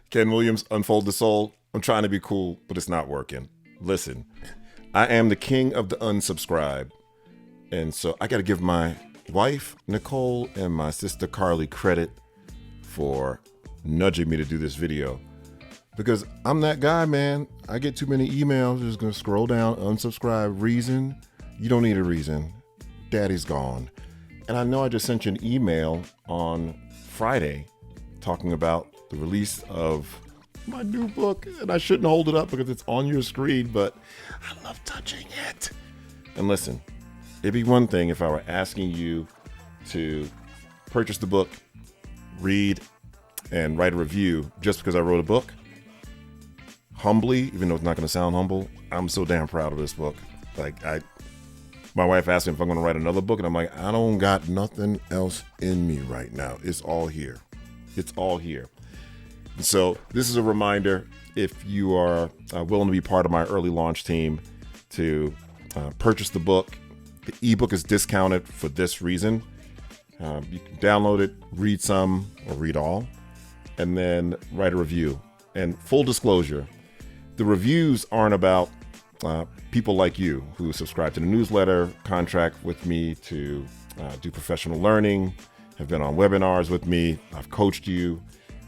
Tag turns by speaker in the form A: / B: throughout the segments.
A: Ken Williams, Unfold the Soul. I'm trying to be cool, but it's not working. Listen, I am the king of the unsubscribe. And so I got to give my wife, Nicole, and my sister, Carly, credit for nudging me to do this video. Because I'm that guy, man. I get too many emails. Just going to scroll down, unsubscribe. Reason? You don't need a reason. Daddy's gone. And I know I just sent you an email on Friday talking about the release of my new book. And I shouldn't hold it up because it's on your screen, but I love touching it. And listen, it'd be one thing if I were asking you to purchase the book, read, and write a review just because I wrote a book. Humbly, even though it's not going to sound humble, I'm so damn proud of this book. My wife asked me if I'm going to write another book, and I'm like, I don't got nothing else in me right now. It's all here. It's all here. And so this is a reminder, if you are willing to be part of my early launch team, to purchase the book. The ebook is discounted for this reason. You can download it, read some or read all, and then write a review. And full disclosure, the reviews aren't about people like you who subscribe to the newsletter, contract with me to do professional learning, have been on webinars with me, I've coached you,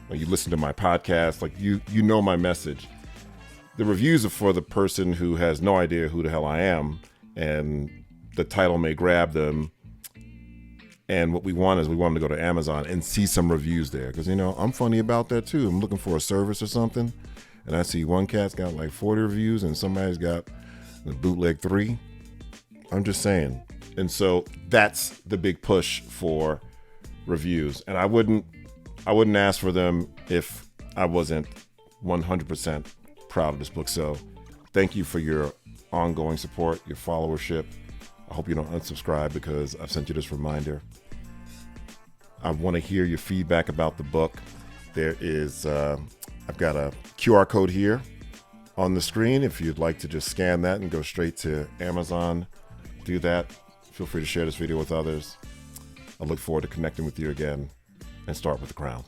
A: or you listen to my podcast, like you know my message. The reviews are for the person who has no idea who the hell I am, and the title may grab them. And what we want them to go to Amazon and see some reviews there. Because, I'm funny about that too. I'm looking for a service or something, and I see one cat's got like 40 reviews and somebody's got the bootleg 3. I'm just saying. And so that's the big push for reviews. And I wouldn't ask for them if I wasn't 100% proud of this book. So thank you for your ongoing support, your followership. I hope you don't unsubscribe because I've sent you this reminder. I want to hear your feedback about the book. There is, I've got a QR code here on the screen. If you'd like to just scan that and go straight to Amazon, do that. Feel free to share this video with others. I look forward to connecting with you again, and start with the crown.